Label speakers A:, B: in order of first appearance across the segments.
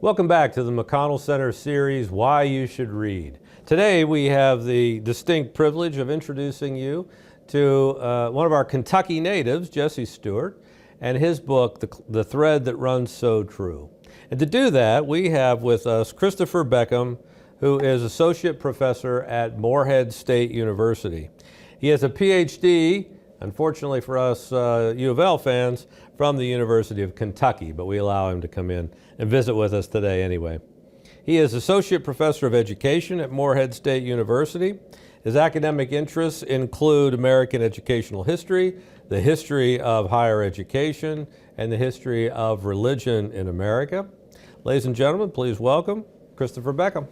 A: Welcome back to the McConnell Center series, Why You Should Read. Today we have the distinct privilege of introducing you to one of our Kentucky natives, Jesse Stuart, and his book, The Thread That Runs So True. And to do that, we have with us Christopher Beckham, who is Associate Professor at Morehead State University. He has a PhD, unfortunately for us U of L fans, from the University of Kentucky, but we allow him to come in and visit with us today anyway. He is Associate Professor of Education at Morehead State University. His academic interests include American educational history, the history of higher education, and the history of religion in America. Ladies and gentlemen, please welcome Christopher Beckham.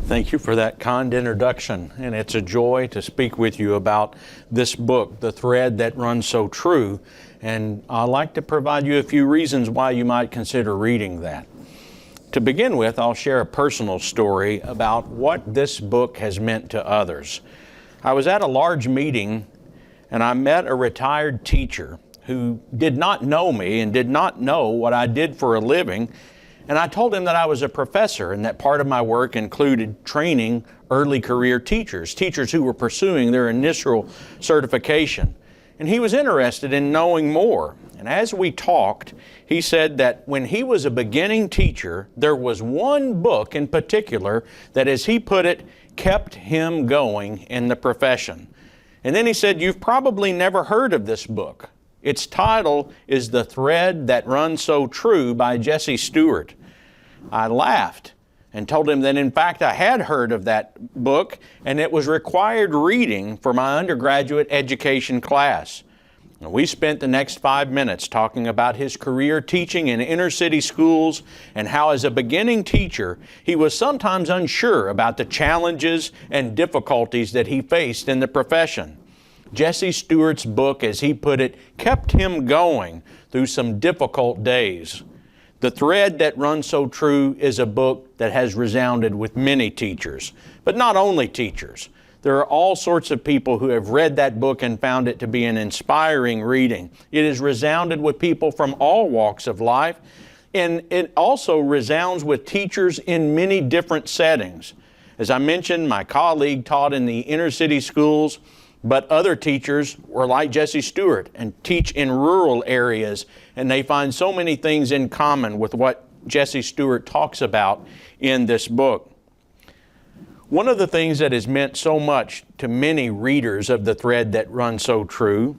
B: Thank you for that kind introduction, and it's a joy to speak with you about this book, The Thread That Runs So True, and I'd like to provide you a few reasons why you might consider reading that. To begin with, I'll share a personal story about what this book has meant to others. I was at a large meeting and I met a retired teacher who did not know me and did not know what I did for a living. And I told him that I was a professor and that part of my work included training early career teachers who were pursuing their initial certification. And he was interested in knowing more. And as we talked, he said that when he was a beginning teacher, there was one book in particular that, as he put it, kept him going in the profession. And then he said, "You've probably never heard of this book. Its title is The Thread That Runs So True by Jesse Stuart." I laughed and told him that in fact I had heard of that book and it was required reading for my undergraduate education class. We spent the next 5 minutes talking about his career teaching in inner city schools and how as a beginning teacher he was sometimes unsure about the challenges and difficulties that he faced in the profession. Jesse Stuart's book, as he put it, kept him going through some difficult days. The Thread That Runs So True is a book that has resounded with many teachers, but not only teachers. There are all sorts of people who have read that book and found it to be an inspiring reading. It has resounded with people from all walks of life, and it also resounds with teachers in many different settings. As I mentioned, my colleague taught in the inner city schools, but other teachers were like Jesse Stuart and teach in rural areas, and they find so many things in common with what Jesse Stuart talks about in this book. One of the things that has meant so much to many readers of The Thread That Runs So True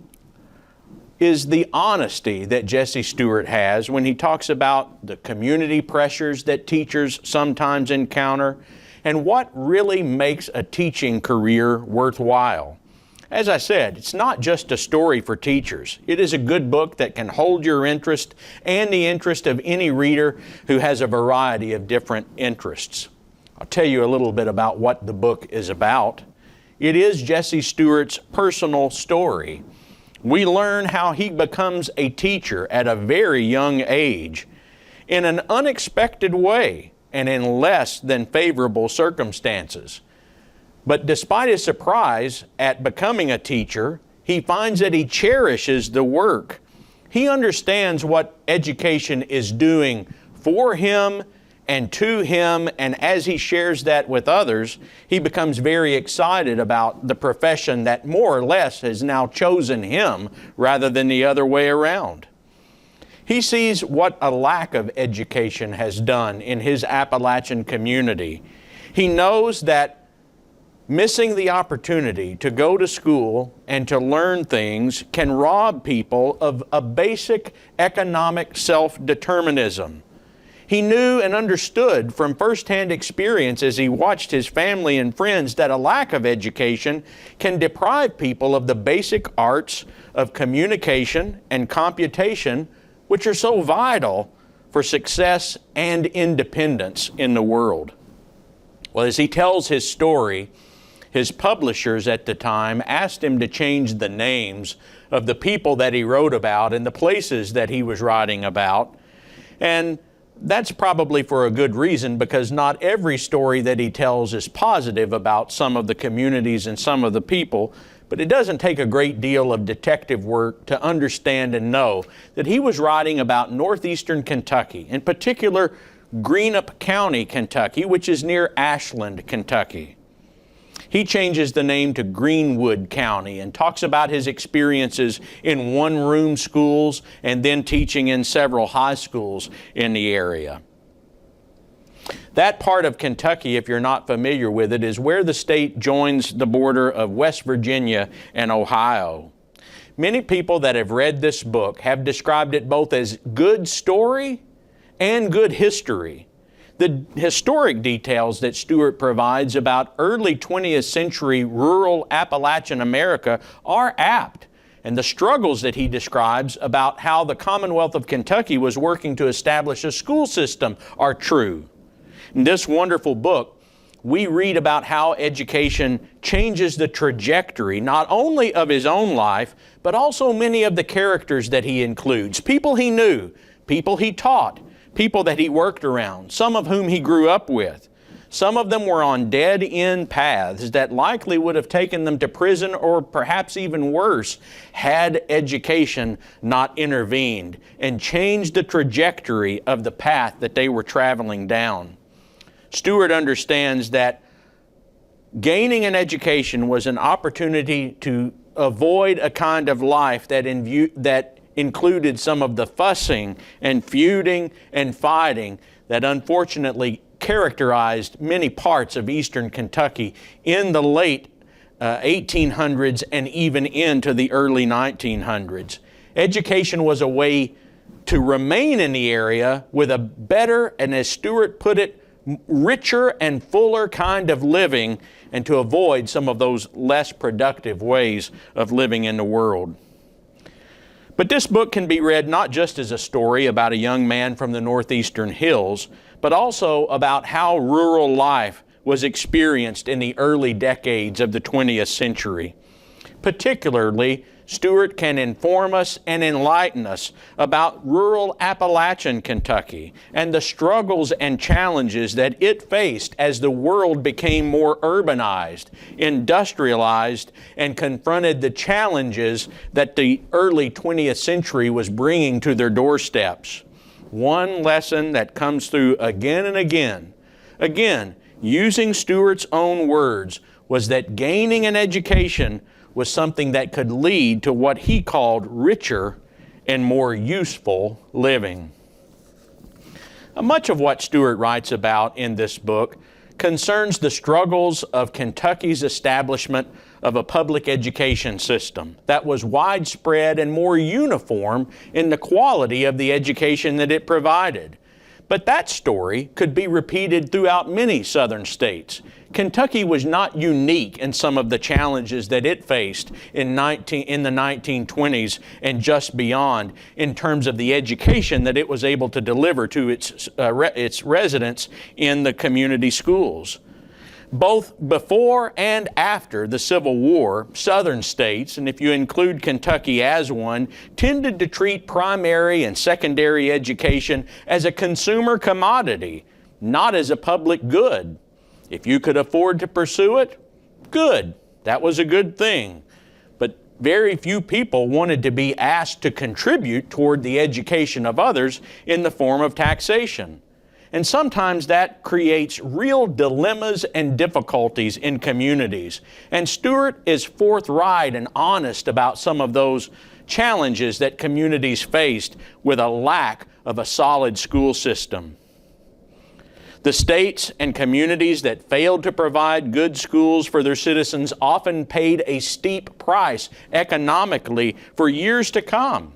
B: is the honesty that Jesse Stuart has when he talks about the community pressures that teachers sometimes encounter and what really makes a teaching career worthwhile. As I said, it's not just a story for teachers. It is a good book that can hold your interest and the interest of any reader who has a variety of different interests. I'll tell you a little bit about what the book is about. It is Jesse Stuart's personal story. We learn how he becomes a teacher at a very young age in an unexpected way and in less than favorable circumstances. But despite his surprise at becoming a teacher, he finds that he cherishes the work. He understands what education is doing for him and to him, and as he shares that with others, he becomes very excited about the profession that more or less has now chosen him rather than the other way around. He sees what a lack of education has done in his Appalachian community. He knows that missing the opportunity to go to school and to learn things can rob people of a basic economic self-determinism. He knew and understood from firsthand experience as he watched his family and friends that a lack of education can deprive people of the basic arts of communication and computation, which are so vital for success and independence in the world. Well, as he tells his story, his publishers at the time asked him to change the names of the people that he wrote about and the places that he was writing about. And that's probably for a good reason, because not every story that he tells is positive about some of the communities and some of the people, But it doesn't take a great deal of detective work to understand and know that he was writing about northeastern Kentucky, in particular Greenup County, Kentucky, which is near Ashland, Kentucky. He changes the name to Greenwood County and talks about his experiences in one-room schools and then teaching in several high schools in the area. That part of Kentucky, if you're not familiar with it, is where the state joins the border of West Virginia and Ohio. Many people that have read this book have described it both as good story and good history. The historic details that Stuart provides about early 20th century rural Appalachian America are apt, and the struggles that he describes about how the Commonwealth of Kentucky was working to establish a school system are true. In this wonderful book, we read about how education changes the trajectory not only of his own life, but also many of the characters that he includes, people he knew, people he taught, people that he worked around, some of whom he grew up with. Some of them were on dead-end paths that likely would have taken them to prison or perhaps even worse had education not intervened and changed the trajectory of the path that they were traveling down. Stuart understands that gaining an education was an opportunity to avoid a kind of life that included some of the fussing and feuding and fighting that unfortunately characterized many parts of eastern Kentucky in the late 1800s and even into the early 1900s. Education was a way to remain in the area with a better, and as Stuart put it, richer and fuller kind of living, and to avoid some of those less productive ways of living in the world. But this book can be read not just as a story about a young man from the northeastern hills, but also about how rural life was experienced in the early decades of the 20th century. Particularly, Stuart can inform us and enlighten us about rural Appalachian Kentucky and the struggles and challenges that it faced as the world became more urbanized, industrialized, and confronted the challenges that the early 20th century was bringing to their doorsteps. One lesson that comes through again and again, using Stuart's own words, was that gaining an education was something that could lead to what he called richer and more useful living. Much of what Stuart writes about in this book concerns the struggles of Kentucky's establishment of a public education system that was widespread and more uniform in the quality of the education that it provided. But that story could be repeated throughout many southern states. Kentucky was not unique in some of the challenges that it faced in the 1920s and just beyond in terms of the education that it was able to deliver to its residents in the community schools. Both before and after the Civil War, southern states, and if you include Kentucky as one, tended to treat primary and secondary education as a consumer commodity, not as a public good. If you could afford to pursue it, good. That was a good thing. But very few people wanted to be asked to contribute toward the education of others in the form of taxation. And sometimes that creates real dilemmas and difficulties in communities. And Stuart is forthright and honest about some of those challenges that communities faced with a lack of a solid school system. The states and communities that failed to provide good schools for their citizens often paid a steep price economically for years to come.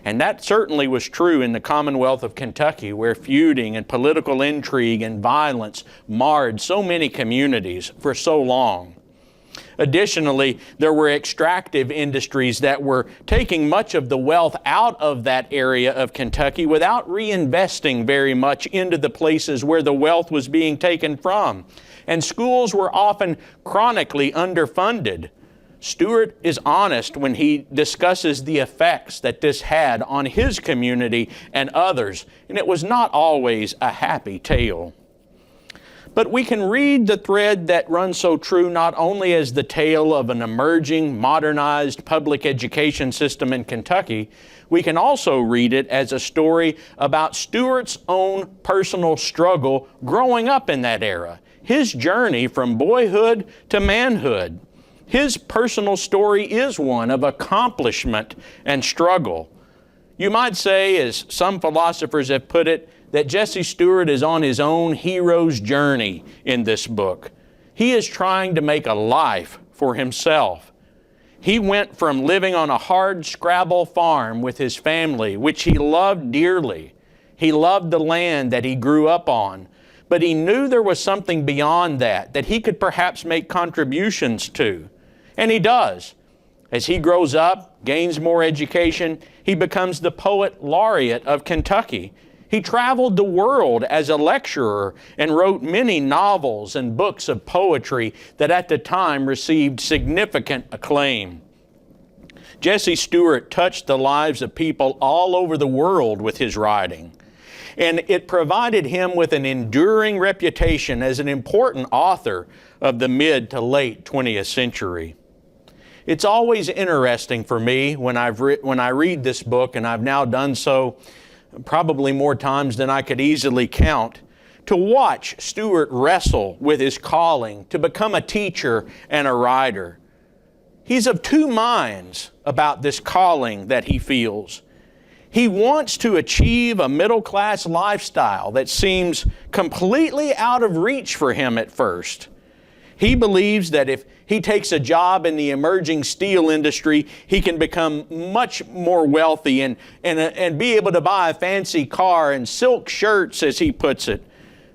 B: And that certainly was true in the Commonwealth of Kentucky, where feuding and political intrigue and violence marred so many communities for so long. Additionally, there were extractive industries that were taking much of the wealth out of that area of Kentucky without reinvesting very much into the places where the wealth was being taken from. And schools were often chronically underfunded. Stuart is honest when he discusses the effects that this had on his community and others, and it was not always a happy tale. But we can read the thread that runs so true not only as the tale of an emerging, modernized public education system in Kentucky, we can also read it as a story about Stuart's own personal struggle growing up in that era, his journey from boyhood to manhood. His personal story is one of accomplishment and struggle. You might say, as some philosophers have put it, that Jesse Stuart is on his own hero's journey in this book. He is trying to make a life for himself. He went from living on a hard scrabble farm with his family, which he loved dearly. He loved the land that he grew up on, but he knew there was something beyond that he could perhaps make contributions to. And he does. As he grows up, gains more education, he becomes the poet laureate of Kentucky. He traveled the world as a lecturer and wrote many novels and books of poetry that at the time received significant acclaim. Jesse Stuart touched the lives of people all over the world with his writing, and it provided him with an enduring reputation as an important author of the mid to late 20th century. It's always interesting for me when I read this book, and I've now done so probably more times than I could easily count, to watch Stuart wrestle with his calling to become a teacher and a writer. He's of two minds about this calling that he feels. He wants to achieve a middle-class lifestyle that seems completely out of reach for him at first. He believes that if he takes a job in the emerging steel industry, he can become much more wealthy and be able to buy a fancy car and silk shirts, as he puts it.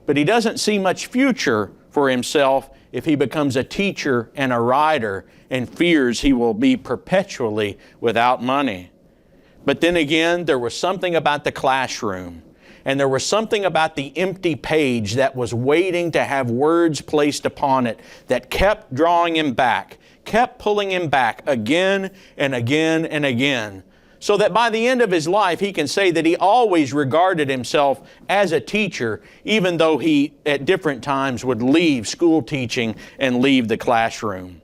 B: But he doesn't see much future for himself if he becomes a teacher and a writer and fears he will be perpetually without money. But then again, there was something about the classroom, and there was something about the empty page that was waiting to have words placed upon it that kept drawing him back, kept pulling him back again and again and again, so that by the end of his life he can say that he always regarded himself as a teacher, even though he at different times would leave school teaching and leave the classroom.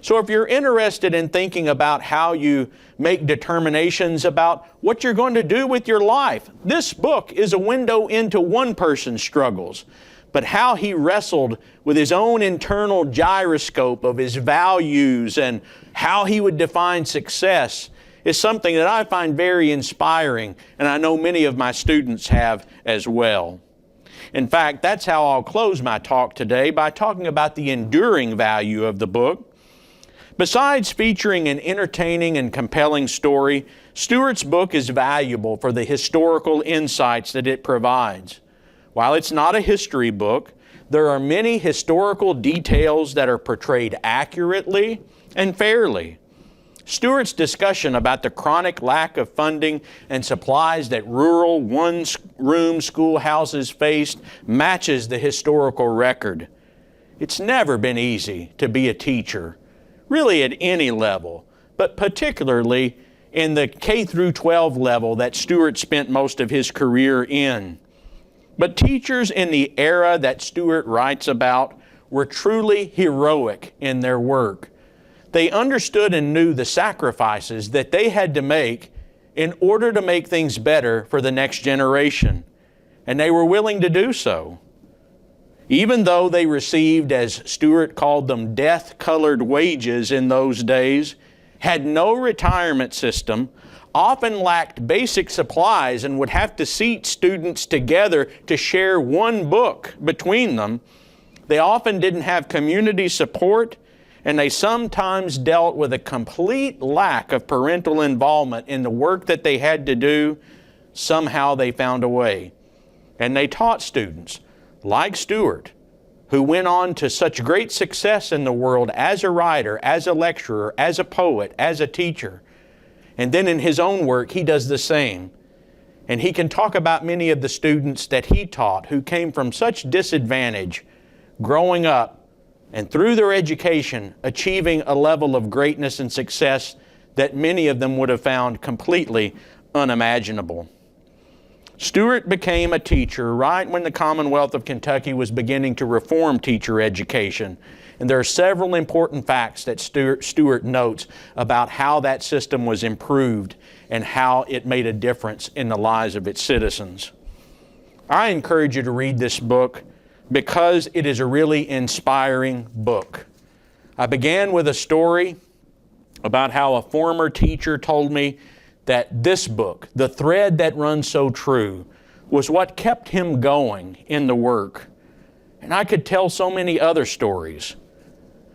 B: So if you're interested in thinking about how you make determinations about what you're going to do with your life, this book is a window into one person's struggles. But how he wrestled with his own internal gyroscope of his values and how he would define success is something that I find very inspiring, and I know many of my students have as well. In fact, that's how I'll close my talk today, by talking about the enduring value of the book. Besides featuring an entertaining and compelling story, Stuart's book is valuable for the historical insights that it provides. While it's not a history book, there are many historical details that are portrayed accurately and fairly. Stuart's discussion about the chronic lack of funding and supplies that rural one-room schoolhouses faced matches the historical record. It's never been easy to be a teacher, really at any level, but particularly in the K through 12 level that Stuart spent most of his career in. But teachers in the era that Stuart writes about were truly heroic in their work. They understood and knew the sacrifices that they had to make in order to make things better for the next generation, and they were willing to do so. Even though they received, as Stuart called them, death-colored wages in those days, had no retirement system, often lacked basic supplies, and would have to seat students together to share one book between them, they often didn't have community support, and they sometimes dealt with a complete lack of parental involvement in the work that they had to do. Somehow they found a way. And they taught students like Stuart, who went on to such great success in the world as a writer, as a lecturer, as a poet, as a teacher. And then in his own work, he does the same. And he can talk about many of the students that he taught who came from such disadvantage, growing up, and through their education, achieving a level of greatness and success that many of them would have found completely unimaginable. Stuart became a teacher right when the Commonwealth of Kentucky was beginning to reform teacher education. And there are several important facts that Stuart notes about how that system was improved and how it made a difference in the lives of its citizens. I encourage you to read this book because it is a really inspiring book. I began with a story about how a former teacher told me that this book, The Thread That Runs So True, was what kept him going in the work. And I could tell so many other stories.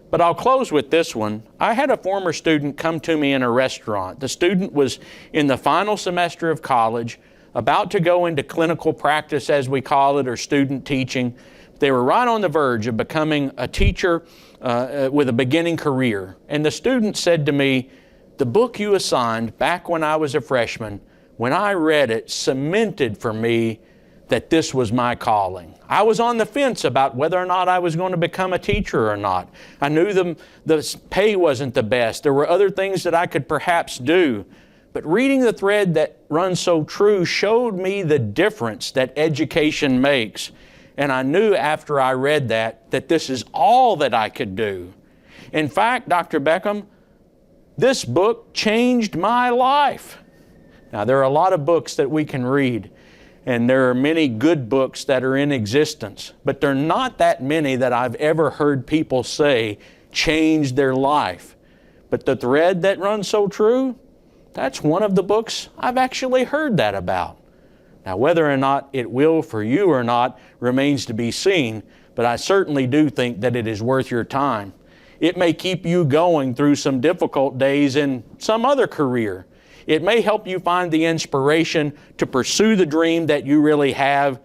B: But I'll close with this one. I had a former student come to me in a restaurant. The student was in the final semester of college, about to go into clinical practice, as we call it, or student teaching. They were right on the verge of becoming a teacher with a beginning career. And the student said to me, "The book you assigned back when I was a freshman, when I read it, cemented for me that this was my calling. I was on the fence about whether or not I was going to become a teacher or not. I knew the pay wasn't the best. There were other things that I could perhaps do. But reading The Thread That Runs So True showed me the difference that education makes. And I knew after I read that this is all that I could do. In fact, Dr. Beckham, this book changed my life." Now, there are a lot of books that we can read, and there are many good books that are in existence, but there are not that many that I've ever heard people say changed their life. But The Thread That Runs So True, that's one of the books I've actually heard that about. Now, whether or not it will for you or not remains to be seen, but I certainly do think that it is worth your time. It may keep you going through some difficult days in some other career. It may help you find the inspiration to pursue the dream that you really have,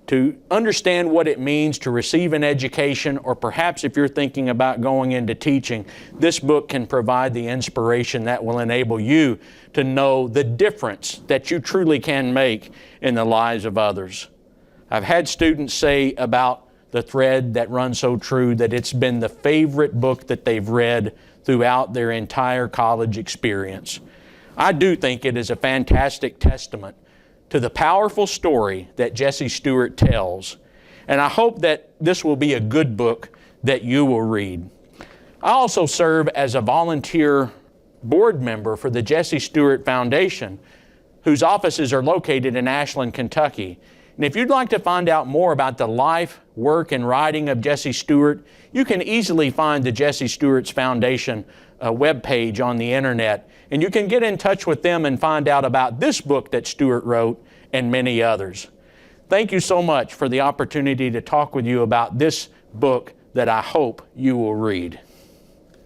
B: to understand what it means to receive an education, or perhaps if you're thinking about going into teaching, this book can provide the inspiration that will enable you to know the difference that you truly can make in the lives of others. I've had students say about The Thread That Runs So True that it's been the favorite book that they've read throughout their entire college experience. I do think it is a fantastic testament to the powerful story that Jesse Stuart tells, and I hope that this will be a good book that you will read. I also serve as a volunteer board member for the Jesse Stuart Foundation, whose offices are located in Ashland, Kentucky. And if you'd like to find out more about the life, work, and writing of Jesse Stuart, you can easily find the Jesse Stuart's Foundation webpage on the internet, and you can get in touch with them and find out about this book that Stuart wrote and many others. Thank you so much for the opportunity to talk with you about this book that I hope you will read.